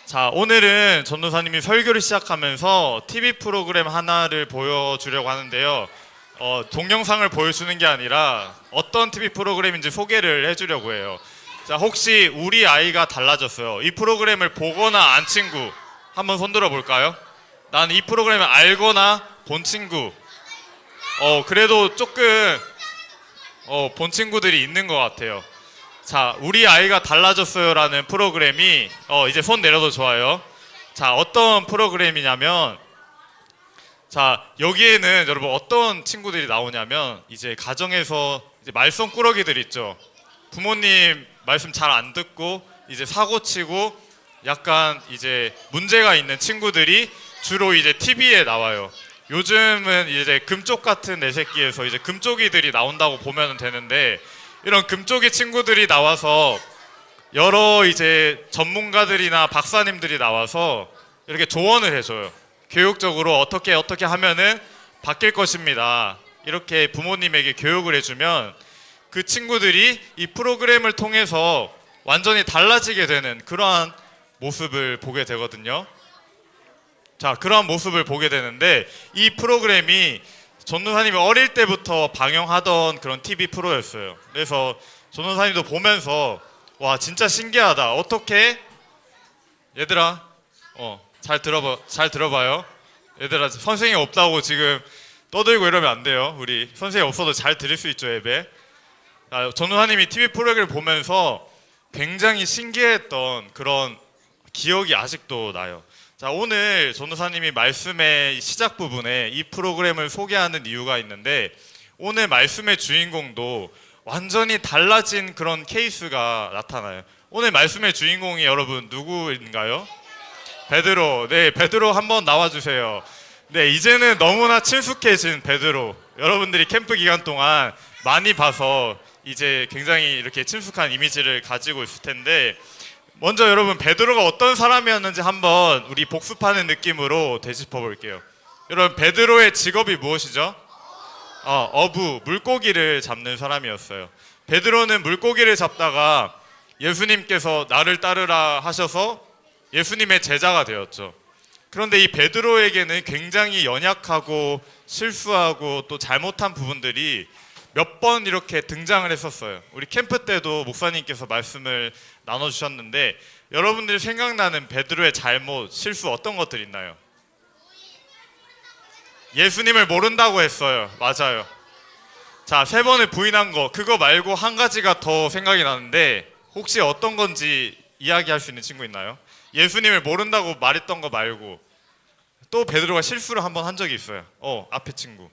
자, 오늘은 전도사님이 설교를 시작하면서 TV 프로그램 하나를 보여주려고 하는데요. 동영상을 보여주는 게 아니라 어떤 TV 프로그램인지 소개를 해주려고 해요. 자, 혹시 우리 아이가 달라졌어요. 이 프로그램을 보거나 안 친구 한번 손들어 볼까요? 난 이 프로그램을 알거나 본 친구. 그래도 조금 본 친구들이 있는 것 같아요. 자, 우리 아이가 달라졌어요라는 프로그램이 이제 손 내려도 좋아요. 자, 어떤 프로그램이냐면, 자, 여기에는 여러분 어떤 친구들이 나오냐면 이제 가정에서 이제 말썽꾸러기들 있죠. 부모님 말씀 잘 안 듣고 이제 사고 치고 약간 이제 문제가 있는 친구들이 주로 이제 TV에 나와요. 요즘은 이제 금쪽 같은 내 새끼에서 이제 금쪽이들이 나온다고 보면 되는데, 이런 금쪽이 친구들이 나와서 여러 이제 전문가들이나 박사님들이 나와서 이렇게 조언을 해줘요. 교육적으로 어떻게 하면은 바뀔 것입니다. 이렇게 부모님에게 교육을 해주면 그 친구들이 이 프로그램을 통해서 완전히 달라지게 되는 그러한 모습을 보게 되거든요. 자, 그러한 모습을 보게 되는데, 이 프로그램이 전도사님이 어릴 때부터 방영하던 그런 TV 프로였어요. 그래서 전도사님도 보면서 와, 진짜 신기하다. 어떻게 얘들아, 잘 들어봐요. 얘들아, 선생님 없다고 지금 떠들고 이러면 안 돼요. 우리 선생님 없어도 잘 들을 수 있죠, 예배. 전도사님이 TV 프로그램을 보면서 굉장히 신기했던 그런 기억이 아직도 나요. 자, 오늘 전도사님이 말씀의 시작 부분에 이 프로그램을 소개하는 이유가 있는데, 오늘 말씀의 주인공도 완전히 달라진 그런 케이스가 나타나요. 오늘 말씀의 주인공이 여러분 누구인가요? 베드로. 네, 베드로 한번 나와주세요. 네, 이제는 너무나 친숙해진 베드로. 여러분들이 캠프 기간 동안 많이 봐서 이제 굉장히 이렇게 친숙한 이미지를 가지고 있을 텐데, 먼저 여러분 베드로가 어떤 사람이었는지 한번 우리 복습하는 느낌으로 되짚어 볼게요. 여러분, 베드로의 직업이 무엇이죠? 어부, 물고기를 잡는 사람이었어요. 베드로는 물고기를 잡다가 예수님께서 나를 따르라 하셔서 예수님의 제자가 되었죠. 그런데 이 베드로에게는 굉장히 연약하고 실수하고 또 잘못한 부분들이 몇 번 이렇게 등장을 했었어요. 우리 캠프 때도 목사님께서 말씀을 나눠주셨는데, 여러분들이 생각나는 베드로의 잘못, 실수 어떤 것들 있나요? 예수님을 모른다고 했어요. 맞아요. 자, 3번을 부인한 거, 그거 말고 한 가지가 더 생각이 나는데, 혹시 어떤 건지 이야기할 수 있는 친구 있나요? 예수님을 모른다고 말했던 거 말고 또 베드로가 실수를 한번 한 적이 있어요. 앞에 친구.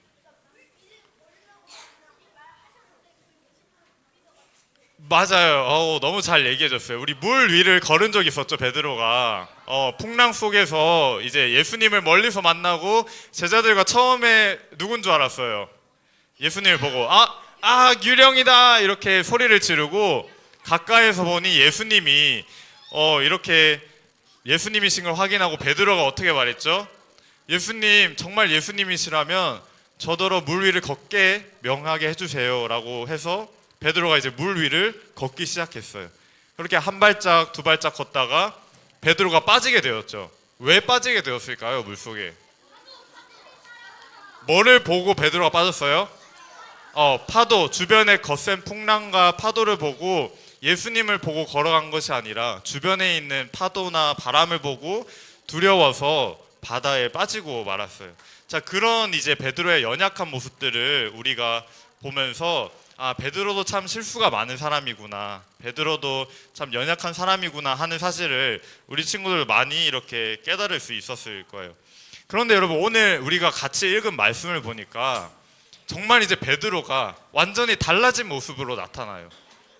맞아요. 너무 잘 얘기해줬어요. 우리 물 위를 걸은 적이 있었죠, 베드로가. 풍랑 속에서 이제 예수님을 멀리서 만나고 제자들과 처음에 누군 줄 알았어요? 예수님을 보고 유령이다 이렇게 소리를 지르고, 가까이서 보니 예수님이 이렇게 예수님이신 걸 확인하고 베드로가 어떻게 말했죠? 예수님, 정말 예수님이시라면 저더러 물 위를 걷게 명하게 해주세요 라고 해서 베드로가 이제 물 위를 걷기 시작했어요. 그렇게 한 발짝 두 발짝 걷다가 베드로가 빠지게 되었죠. 왜 빠지게 되었을까요? 물속에 뭐를 보고 베드로가 빠졌어요? 파도, 주변의 거센 풍랑과 파도를 보고 예수님을 보고 걸어간 것이 아니라 주변에 있는 파도나 바람을 보고 두려워서 바다에 빠지고 말았어요. 자, 그런 이제 베드로의 연약한 모습들을 우리가 보면서 베드로도 참 실수가 많은 사람이구나, 베드로도 참 연약한 사람이구나 하는 사실을 우리 친구들 많이 이렇게 깨달을 수 있었을 거예요. 그런데 여러분, 오늘 우리가 같이 읽은 말씀을 보니까 정말 이제 베드로가 완전히 달라진 모습으로 나타나요.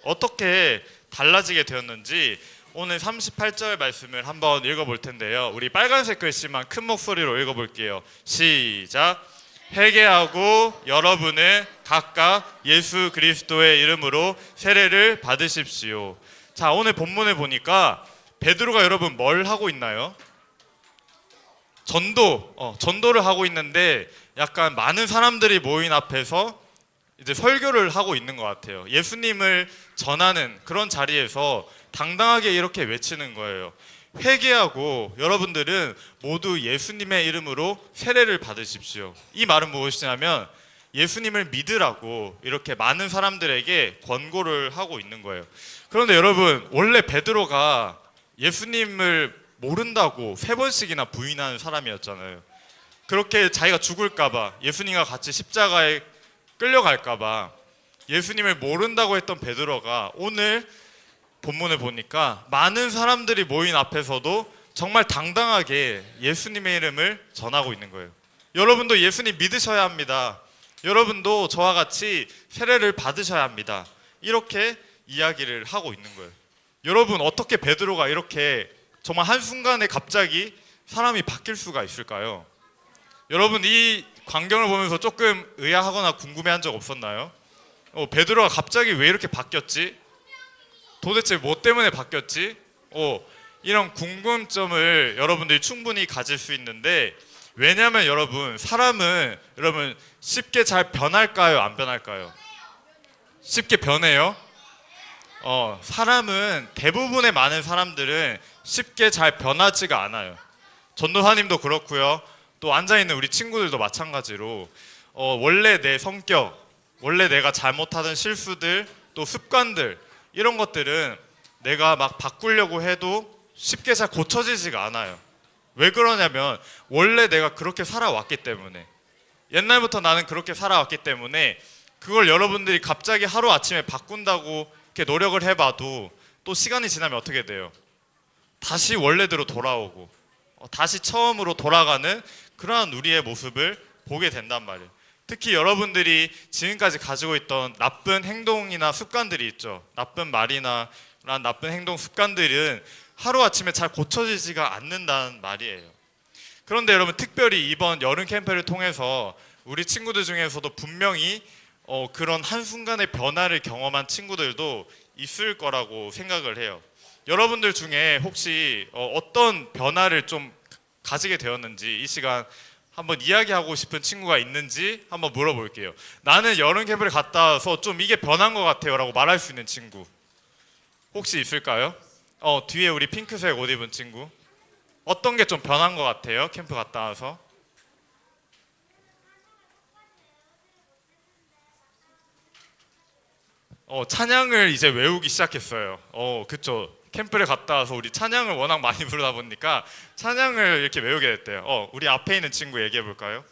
어떻게 달라지게 되었는지 오늘 38절 말씀을 한번 읽어볼 텐데요. 우리 빨간색 글씨만 큰 목소리로 읽어볼게요. 시작. 회개하고 여러분은 각각 예수 그리스도의 이름으로 세례를 받으십시오. 자, 오늘 본문을 보니까 베드로가 여러분 뭘 하고 있나요? 전도를 하고 있는데, 약간 많은 사람들이 모인 앞에서 이제 설교를 하고 있는 것 같아요. 예수님을 전하는 그런 자리에서 당당하게 이렇게 외치는 거예요. 회개하고 여러분들은 모두 예수님의 이름으로 세례를 받으십시오. 이 말은 무엇이냐면 예수님을 믿으라고 이렇게 많은 사람들에게 권고를 하고 있는 거예요. 그런데 여러분, 원래 베드로가 예수님을 모른다고 3번씩이나 부인하는 사람이었잖아요. 그렇게 자기가 죽을까봐, 예수님과 같이 십자가에 끌려갈까봐 예수님을 모른다고 했던 베드로가 오늘 본문을 보니까 많은 사람들이 모인 앞에서도 정말 당당하게 예수님의 이름을 전하고 있는 거예요. 여러분도 예수님 믿으셔야 합니다. 여러분도 저와 같이 세례를 받으셔야 합니다. 이렇게 이야기를 하고 있는 거예요. 여러분, 어떻게 베드로가 이렇게 정말 한순간에 갑자기 사람이 바뀔 수가 있을까요? 여러분, 이 광경을 보면서 조금 의아하거나 궁금해한 적 없었나요? 베드로가 갑자기 왜 이렇게 바뀌었지? 도대체 뭐 때문에 바뀌었지? 이런 궁금점을 여러분들이 충분히 가질 수 있는데, 왜냐하면 여러분, 사람은 여러분 쉽게 잘 변할까요? 안 변할까요? 쉽게 변해요? 사람은, 대부분의 많은 사람들은 쉽게 잘 변하지가 않아요. 전도사님도 그렇고요. 또 앉아있는 우리 친구들도 마찬가지로 원래 내 성격, 원래 내가 잘못하던 실수들, 또 습관들, 이런 것들은 내가 막 바꾸려고 해도 쉽게 잘 고쳐지지가 않아요. 왜 그러냐면 원래 내가 그렇게 살아왔기 때문에, 옛날부터 나는 그렇게 살아왔기 때문에 그걸 여러분들이 갑자기 하루아침에 바꾼다고 이렇게 노력을 해봐도 또 시간이 지나면 어떻게 돼요? 다시 원래대로 돌아오고 다시 처음으로 돌아가는 그러한 우리의 모습을 보게 된단 말이에요. 특히 여러분들이 지금까지 가지고 있던 나쁜 행동이나 습관들이 있죠. 나쁜 말이나 그런 나쁜 행동 습관들은 하루아침에 잘 고쳐지지가 않는다는 말이에요. 그런데 여러분, 특별히 이번 여름 캠프를 통해서 우리 친구들 중에서도 분명히 그런 한순간의 변화를 경험한 친구들도 있을 거라고 생각을 해요. 여러분들 중에 혹시 어떤 변화를 좀 가지게 되었는지 이 시간 한번 이야기하고 싶은 친구가 있는지 한번 물어볼게요. 나는 여름 캠프를 갔다 와서 좀 이게 변한 것 같아요 라고 말할 수 있는 친구 혹시 있을까요? 뒤에 우리 핑크색 옷 입은 친구, 어떤 게 좀 변한 것 같아요? 캠프 갔다 와서. 찬양을 이제 외우기 시작했어요. 그쵸. 캠프를 갔다 와서 우리 찬양을 워낙 많이 부르다 보니까 찬양을 이렇게 외우게 됐대요. 우리 앞에 있는 친구 얘기해 볼까요?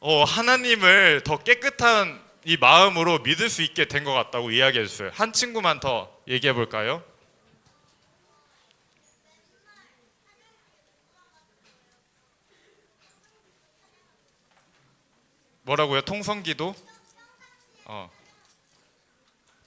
하나님을 더 깨끗한 이 마음으로 믿을 수 있게 된 것 같다고 이야기해 줬어요. 한 친구만 더 얘기해 볼까요? 뭐라고요? 통성기도?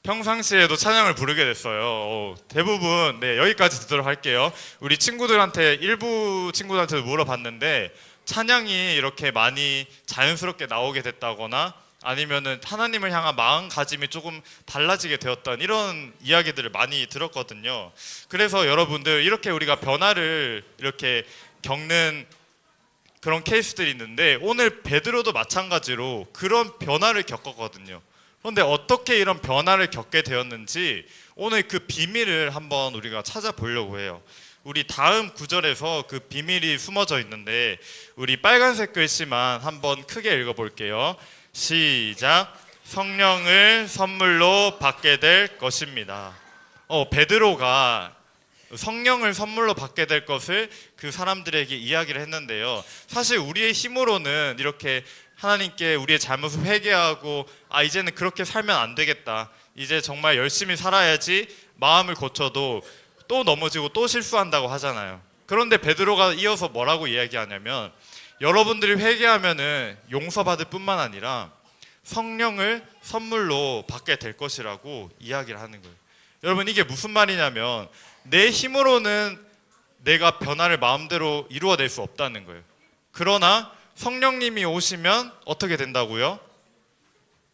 평상시에도 찬양을 부르게 됐어요. 대부분, 네, 여기까지 듣도록 할게요. 우리 친구들한테, 일부 친구들한테도 물어봤는데 찬양이 이렇게 많이 자연스럽게 나오게 됐다거나 아니면은 하나님을 향한 마음가짐이 조금 달라지게 되었던 이런 이야기들을 많이 들었거든요. 그래서 여러분들, 이렇게 우리가 변화를 이렇게 겪는 그런 케이스들이 있는데 오늘 베드로도 마찬가지로 그런 변화를 겪었거든요. 그런데 어떻게 이런 변화를 겪게 되었는지 오늘 그 비밀을 한번 우리가 찾아보려고 해요. 우리 다음 구절에서 그 비밀이 숨어져 있는데 우리 빨간색 글씨만 한번 크게 읽어볼게요. 시작. 성령을 선물로 받게 될 것입니다. 베드로가 성령을 선물로 받게 될 것을 그 사람들에게 이야기를 했는데요. 사실 우리의 힘으로는 이렇게 하나님께 우리의 잘못을 회개하고 이제는 그렇게 살면 안 되겠다, 이제 정말 열심히 살아야지 마음을 고쳐도 또 넘어지고 또 실수한다고 하잖아요. 그런데 베드로가 이어서 뭐라고 이야기하냐면 여러분들이 회개하면은 용서받을 뿐만 아니라 성령을 선물로 받게 될 것이라고 이야기를 하는 거예요. 여러분, 이게 무슨 말이냐면 내 힘으로는 내가 변화를 마음대로 이루어낼 수 없다는 거예요. 그러나 성령님이 오시면 어떻게 된다고요?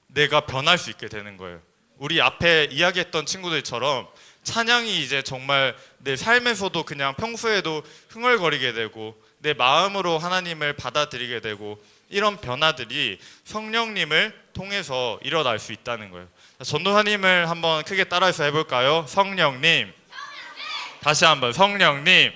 내가 변할 수 있게 되는 거예요. 우리 앞에 이야기했던 친구들처럼 찬양이 이제 정말 내 삶에서도 그냥 평소에도 흥얼거리게 되고 내 마음으로 하나님을 받아들이게 되고 이런 변화들이 성령님을 통해서 일어날 수 있다는 거예요. 전도사님을 한번 크게 따라해서 해볼까요? 성령님. 다시 한번 성령님.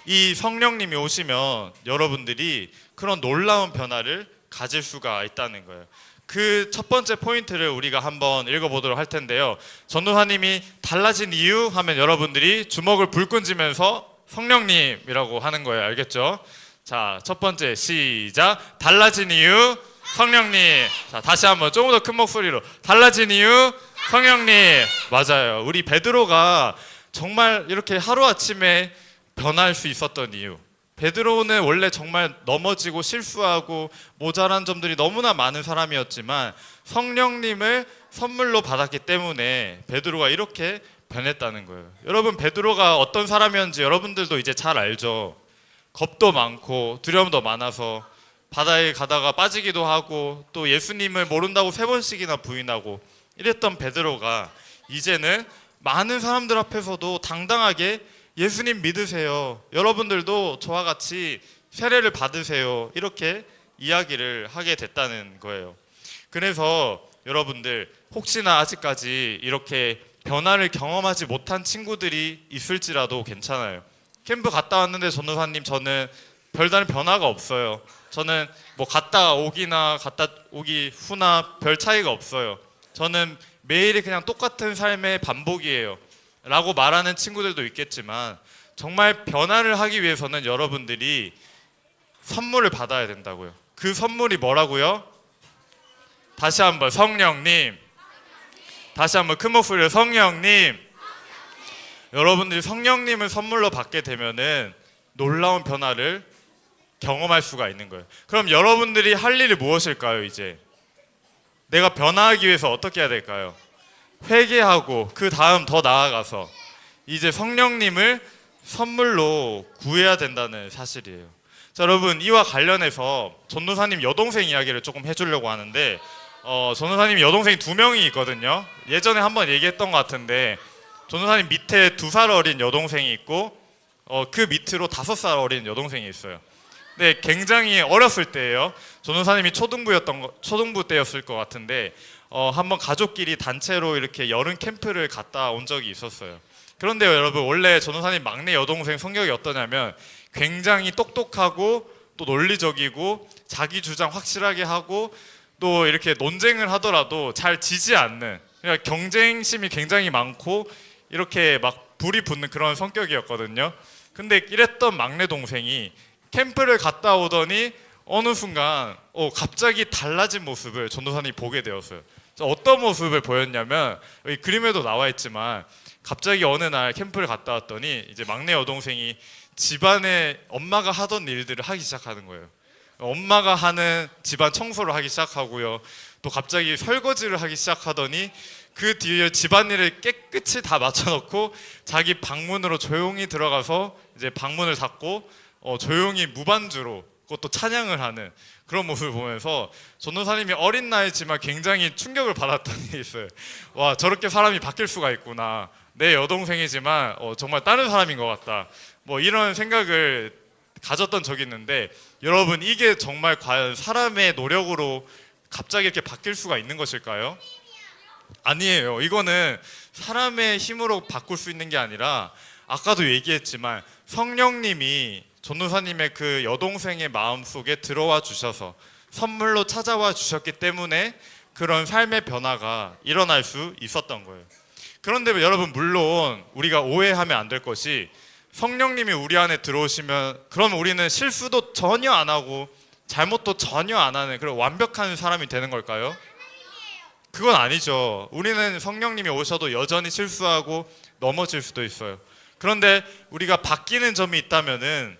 이 성령님이 오시면 여러분들이 그런 놀라운 변화를 가질 수가 있다는 거예요. 그 첫 번째 포인트를 우리가 한번 읽어보도록 할 텐데요. 전도사님이 달라진 이유 하면 여러분들이 주먹을 불끈 쥐면서 성령님이라고 하는 거예요. 알겠죠? 자, 첫 번째 시작. 달라진 이유 성령님. 자, 다시 한번 조금 더 큰 목소리로. 달라진 이유 성령님. 맞아요. 우리 베드로가 정말 이렇게 하루아침에 변할 수 있었던 이유. 베드로는 원래 정말 넘어지고 실수하고 모자란 점들이 너무나 많은 사람이었지만 성령님을 선물로 받았기 때문에 베드로가 이렇게 변했다는 거예요. 여러분, 베드로가 어떤 사람이었는지 여러분들도 이제 잘 알죠. 겁도 많고 두려움도 많아서 바다에 가다가 빠지기도 하고 또 예수님을 모른다고 3번씩이나 부인하고 이랬던 베드로가 이제는 많은 사람들 앞에서도 당당하게 예수님 믿으세요. 여러분들도 저와 같이 세례를 받으세요. 이렇게 이야기를 하게 됐다는 거예요. 그래서 여러분들 혹시나 아직까지 이렇게 변화를 경험하지 못한 친구들이 있을지라도 괜찮아요. 캠프 갔다 왔는데 전도사님 저는 별다른 변화가 없어요. 저는 뭐 갔다 오기나 갔다 오기 후나 별 차이가 없어요. 저는 매일이 그냥 똑같은 삶의 반복이에요. 라고 말하는 친구들도 있겠지만 정말 변화를 하기 위해서는 여러분들이 선물을 받아야 된다고요. 그 선물이 뭐라고요? 다시 한번 성령님. 다시 한번 큰 목소리로 성령님. 여러분들이 성령님을 선물로 받게 되면은 놀라운 변화를 경험할 수가 있는 거예요. 그럼 여러분들이 할 일이 무엇일까요? 이제 내가 변화하기 위해서 어떻게 해야 될까요? 회개하고 그 다음 더 나아가서 이제 성령님을 선물로 구해야 된다는 사실이에요. 자, 여러분, 이와 관련해서 전도사님 여동생 이야기를 조금 해주려고 하는데 전도사님 여동생이 2명이 있거든요. 예전에 한번 얘기했던 것 같은데 전도사님 밑에 2살 어린 여동생이 있고 그 밑으로 5살 어린 여동생이 있어요. 근데 굉장히 어렸을 때예요. 전도사님이 초등부 때였을 것 같은데 한번 가족끼리 단체로 이렇게 여름 캠프를 갔다 온 적이 있었어요. 그런데요, 여러분, 원래 전도사님 막내 여동생 성격이 어떠냐면 굉장히 똑똑하고 또 논리적이고 자기 주장 확실하게 하고 또 이렇게 논쟁을 하더라도 잘 지지 않는, 그러니까 경쟁심이 굉장히 많고 이렇게 막 불이 붙는 그런 성격이었거든요. 근데 이랬던 막내 동생이 캠프를 갔다 오더니 어느 순간 갑자기 달라진 모습을 전도사님이 보게 되었어요. 어떤 모습을 보였냐면 여기 그림에도 나와 있지만 갑자기 어느 날 캠프를 갔다 왔더니 이제 막내 여동생이 집안에 엄마가 하던 일들을 하기 시작하는 거예요. 엄마가 하는 집안 청소를 하기 시작하고요. 또 갑자기 설거지를 하기 시작하더니 그 뒤에 집안일을 깨끗이 다 맞춰놓고 자기 방문으로 조용히 들어가서 이제 방문을 닫고 조용히 무반주로 그것도 찬양을 하는 그런 모습을 보면서 전도사님이 어린 나이지만 굉장히 충격을 받았던 게 있어요. 와, 저렇게 사람이 바뀔 수가 있구나. 내 여동생이지만 정말 다른 사람인 것 같다. 뭐 이런 생각을 가졌던 적이 있는데 여러분, 이게 정말 과연 사람의 노력으로 갑자기 이렇게 바뀔 수가 있는 것일까요? 아니에요. 이거는 사람의 힘으로 바꿀 수 있는 게 아니라 아까도 얘기했지만 성령님이 전도사님의 그 여동생의 마음속에 들어와 주셔서 선물로 찾아와 주셨기 때문에 그런 삶의 변화가 일어날 수 있었던 거예요. 그런데 여러분, 물론 우리가 오해하면 안 될 것이 성령님이 우리 안에 들어오시면 그럼 우리는 실수도 전혀 안 하고 잘못도 전혀 안 하는 그런 완벽한 사람이 되는 걸까요? 그건 아니죠. 우리는 성령님이 오셔도 여전히 실수하고 넘어질 수도 있어요. 그런데 우리가 바뀌는 점이 있다면은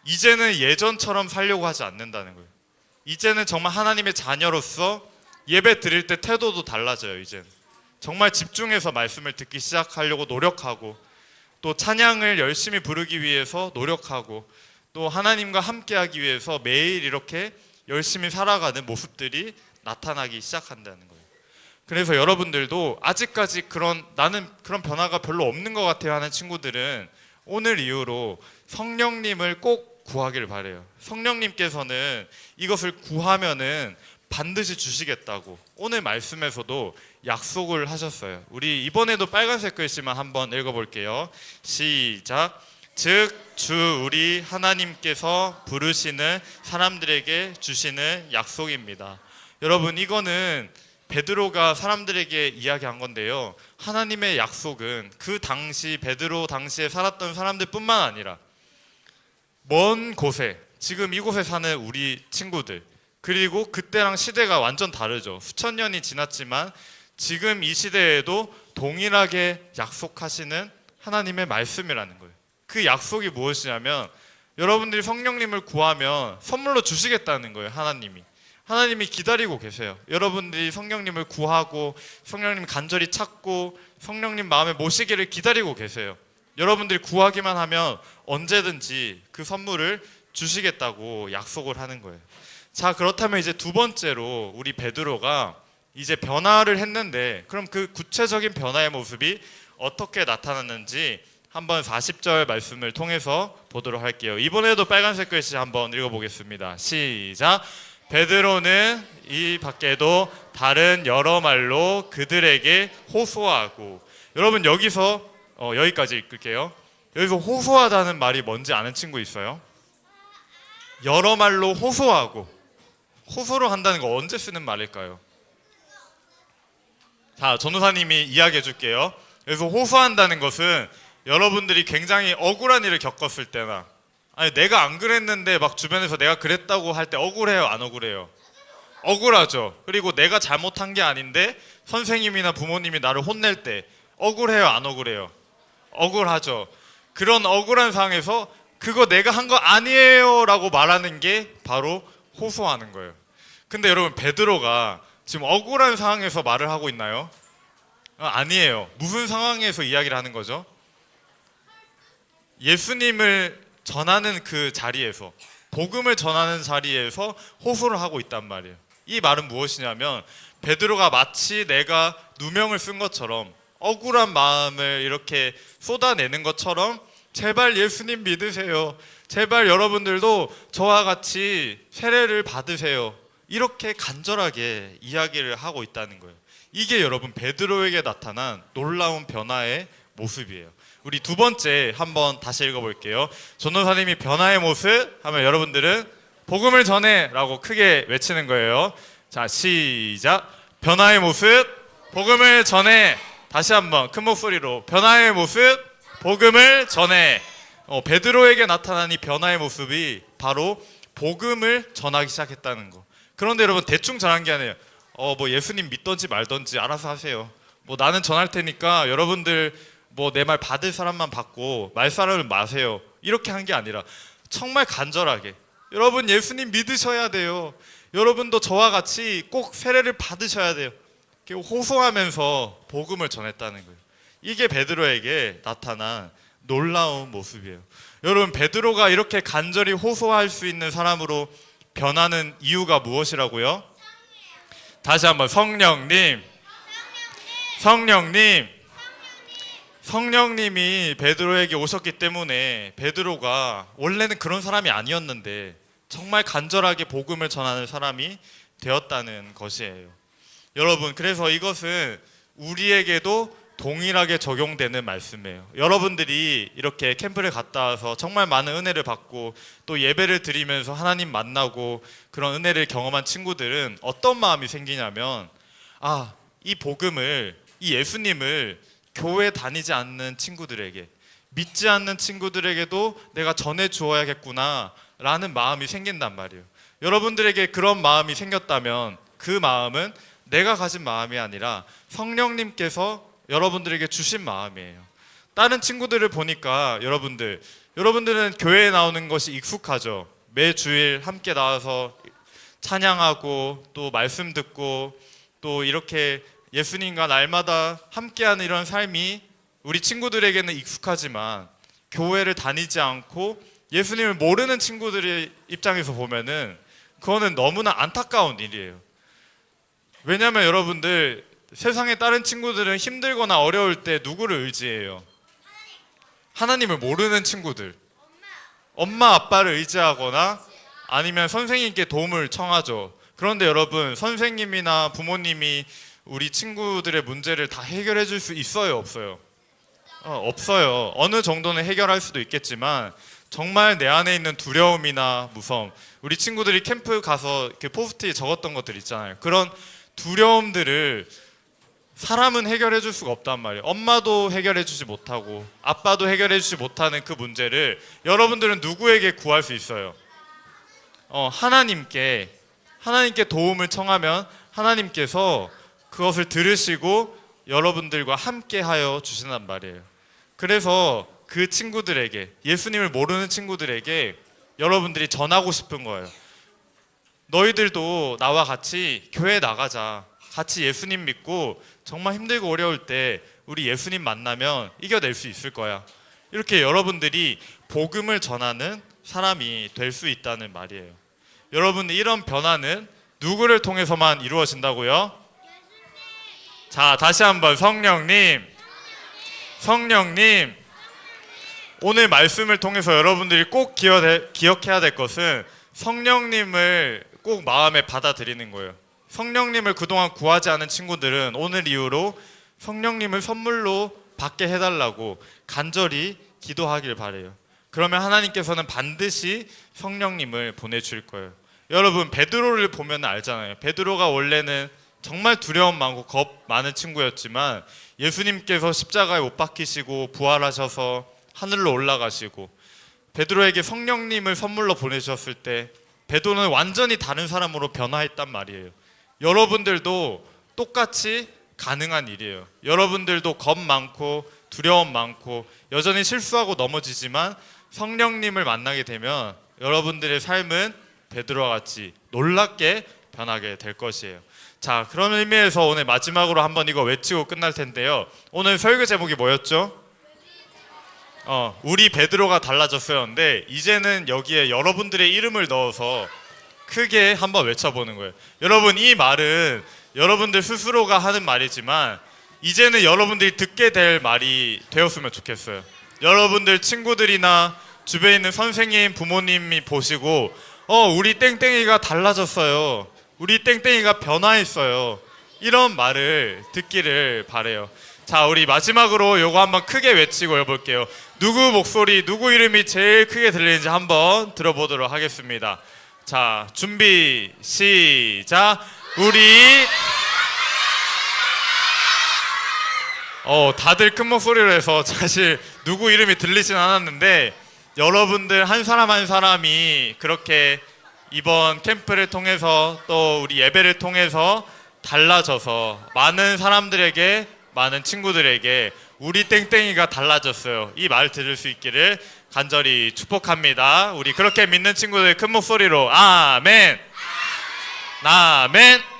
이제는 예전처럼 살려고 하지 않는다는 거예요. 이제는 정말 하나님의 자녀로서 예배 드릴 때 태도도 달라져요. 이제는 정말 집중해서 말씀을 듣기 시작하려고 노력하고 또 찬양을 열심히 부르기 위해서 노력하고 또 하나님과 함께하기 위해서 매일 이렇게 열심히 살아가는 모습들이 나타나기 시작한다는 거예요. 그래서 여러분들도 아직까지 나는 그런 변화가 별로 없는 것 같아요 하는 친구들은 오늘 이후로 성령님을 꼭 구하기를 바래요. 성령님께서는 이것을 구하면은 반드시 주시겠다고 오늘 말씀에서도 약속을 하셨어요. 우리 이번에도 빨간색 글씨만 한번 읽어볼게요. 시작. 즉 주 우리 하나님께서 부르시는 사람들에게 주시는 약속입니다. 여러분, 이거는 베드로가 사람들에게 이야기한 건데요, 하나님의 약속은 그 당시 베드로 당시에 살았던 사람들뿐만 아니라 먼 곳에, 지금 이곳에 사는 우리 친구들, 그리고 그때랑 시대가 완전 다르죠. 수천 년이 지났지만 지금 이 시대에도 동일하게 약속하시는 하나님의 말씀이라는 거예요. 그 약속이 무엇이냐면 여러분들이 성령님을 구하면 선물로 주시겠다는 거예요. 하나님이 기다리고 계세요. 여러분들이 성령님을 구하고 성령님 간절히 찾고 성령님 마음에 모시기를 기다리고 계세요. 여러분들이 구하기만 하면 언제든지 그 선물을 주시겠다고 약속을 하는 거예요. 자, 그렇다면 이제 두 번째로 우리 베드로가 이제 변화를 했는데, 그럼 그 구체적인 변화의 모습이 어떻게 나타났는지 한번 40절 말씀을 통해서 보도록 할게요. 이번에도 빨간색 글씨 한번 읽어보겠습니다. 시작. 베드로는 이 밖에도 다른 여러 말로 그들에게 호소하고. 여러분, 여기서 여기까지 읽을게요. 여기서 호소하다는 말이 뭔지 아는 친구 있어요? 여러 말로 호소하고. 호소를 한다는 거 언제 쓰는 말일까요? 자, 전도사님이 이야기해 줄게요. 그래서 호소한다는 것은 여러분들이 굉장히 억울한 일을 겪었을 때나, 아니 내가 안 그랬는데 막 주변에서 내가 그랬다고 할 때 억울해요, 안 억울해요? 억울하죠. 그리고 내가 잘못한 게 아닌데 선생님이나 부모님이 나를 혼낼 때 억울해요, 안 억울해요? 억울하죠. 그런 억울한 상황에서 그거 내가 한 거 아니에요 라고 말하는 게 바로 호소하는 거예요. 근데 여러분, 베드로가 지금 억울한 상황에서 말을 하고 있나요? 아니에요. 무슨 상황에서 이야기를 하는 거죠? 예수님을 전하는 그 자리에서, 복음을 전하는 자리에서 호소를 하고 있단 말이에요. 이 말은 무엇이냐면 베드로가 마치 내가 누명을 쓴 것처럼 억울한 마음을 이렇게 쏟아내는 것처럼 제발 예수님 믿으세요. 제발 여러분들도 저와 같이 세례를 받으세요. 이렇게 간절하게 이야기를 하고 있다는 거예요. 이게 여러분 베드로에게 나타난 놀라운 변화의 모습이에요. 우리 두 번째 한번 다시 읽어볼게요. 전도사님이 변화의 모습 하면 여러분들은 복음을 전해 라고 크게 외치는 거예요. 자, 시작. 변화의 모습, 복음을 전해. 다시 한번 큰 목소리로 변화의 모습, 복음을 전해. 베드로에게 나타난 이 변화의 모습이 바로 복음을 전하기 시작했다는 거. 그런데 여러분, 대충 전한 게 아니에요. 뭐 예수님 믿던지 말던지 알아서 하세요. 뭐 나는 전할 테니까 여러분들 뭐 내 말 받을 사람만 받고 말 사람을 마세요. 이렇게 한 게 아니라 정말 간절하게, 여러분 예수님 믿으셔야 돼요. 여러분도 저와 같이 꼭 세례를 받으셔야 돼요. 이렇게 호소하면서 복음을 전했다는 거예요. 이게 베드로에게 나타난 놀라운 모습이에요. 여러분, 베드로가 이렇게 간절히 호소할 수 있는 사람으로 변하는 이유가 무엇이라고요? 다시 한번, 성령님. 성령님이 베드로에게 오셨기 때문에 베드로가 원래는 그런 사람이 아니었는데 정말 간절하게 복음을 전하는 사람이 되었다는 것이에요. 여러분, 그래서 이것은 우리에게도 동일하게 적용되는 말씀이에요. 여러분들이 이렇게 캠프를 갔다 와서 정말 많은 은혜를 받고 또 예배를 드리면서 하나님 만나고 그런 은혜를 경험한 친구들은 어떤 마음이 생기냐면, 이 복음을, 이 예수님을 교회 다니지 않는 친구들에게, 믿지 않는 친구들에게도 내가 전해 주어야겠구나 라는 마음이 생긴단 말이에요. 여러분들에게 그런 마음이 생겼다면 그 마음은 내가 가진 마음이 아니라 성령님께서 여러분들에게 주신 마음이에요. 다른 친구들을 보니까 여러분들은 교회에 나오는 것이 익숙하죠. 매주일 함께 나와서 찬양하고 또 말씀 듣고 또 이렇게 예수님과 날마다 함께하는 이런 삶이 우리 친구들에게는 익숙하지만 교회를 다니지 않고 예수님을 모르는 친구들의 입장에서 보면은 그거는 너무나 안타까운 일이에요. 왜냐하면 여러분들, 세상의 다른 친구들은 힘들거나 어려울 때 누구를 의지해요? 하나님을 모르는 친구들. 엄마 아빠를 의지하거나 아니면 선생님께 도움을 청하죠. 그런데 여러분, 선생님이나 부모님이 우리 친구들의 문제를 다 해결해 줄 수 있어요, 없어요? 없어요. 어느 정도는 해결할 수도 있겠지만 정말 내 안에 있는 두려움이나 무서움, 우리 친구들이 캠프 가서 이렇게 포스트에 적었던 것들 있잖아요. 그런 두려움들을 사람은 해결해 줄 수가 없단 말이에요. 엄마도 해결해 주지 못하고 아빠도 해결해 주지 못하는 그 문제를 여러분들은 누구에게 구할 수 있어요? 하나님께 도움을 청하면 하나님께서 그것을 들으시고 여러분들과 함께 하여 주신단 말이에요. 그래서 그 친구들에게, 예수님을 모르는 친구들에게 여러분들이 전하고 싶은 거예요. 너희들도 나와 같이 교회 나가자. 같이 예수님 믿고 정말 힘들고 어려울 때 우리 예수님 만나면 이겨낼 수 있을 거야. 이렇게 여러분들이 복음을 전하는 사람이 될 수 있다는 말이에요. 여러분, 이런 변화는 누구를 통해서만 이루어진다고요? 자, 다시 한번 성령님. 오늘 말씀을 통해서 여러분들이 꼭 기억해야 될 것은 성령님을 꼭 마음에 받아들이는 거예요. 성령님을 그동안 구하지 않은 친구들은 오늘 이후로 성령님을 선물로 받게 해달라고 간절히 기도하길 바래요. 그러면 하나님께서는 반드시 성령님을 보내줄 거예요. 여러분, 베드로를 보면 알잖아요. 베드로가 원래는 정말 두려움 많고 겁 많은 친구였지만 예수님께서 십자가에 못 박히시고 부활하셔서 하늘로 올라가시고 베드로에게 성령님을 선물로 보내주셨을 때 베드로는 완전히 다른 사람으로 변화했단 말이에요. 여러분들도 똑같이 가능한 일이에요. 여러분들도 겁 많고 두려움 많고 여전히 실수하고 넘어지지만 성령님을 만나게 되면 여러분들의 삶은 베드로와 같이 놀랍게 변하게 될 것이에요. 자, 그런 의미에서 오늘 마지막으로 한번 이거 외치고 끝날 텐데요. 오늘 설교 제목이 뭐였죠? 우리 베드로가 달라졌어요인데 이제는 여기에 여러분들의 이름을 넣어서 크게 한번 외쳐보는 거예요. 여러분, 이 말은 여러분들 스스로가 하는 말이지만 이제는 여러분들이 듣게 될 말이 되었으면 좋겠어요. 여러분들 친구들이나 주변에 있는 선생님, 부모님이 보시고 우리 땡땡이가 달라졌어요. 우리 땡땡이가 변화했어요. 이런 말을 듣기를 바래요. 자, 우리 마지막으로 요거 한번 크게 외치고 해볼게요. 누구 목소리, 누구 이름이 제일 크게 들리는지 한번 들어보도록 하겠습니다. 자, 준비, 시작. 우리 다들 큰 목소리로 해서 사실 누구 이름이 들리진 않았는데 여러분들 한 사람 한 사람이 그렇게 이번 캠프를 통해서 또 우리 예배를 통해서 달라져서 많은 사람들에게, 많은 친구들에게 우리 땡땡이가 달라졌어요. 이 말 들을 수 있기를 간절히 축복합니다. 우리 그렇게 믿는 친구들 큰 목소리로 아멘. 아멘.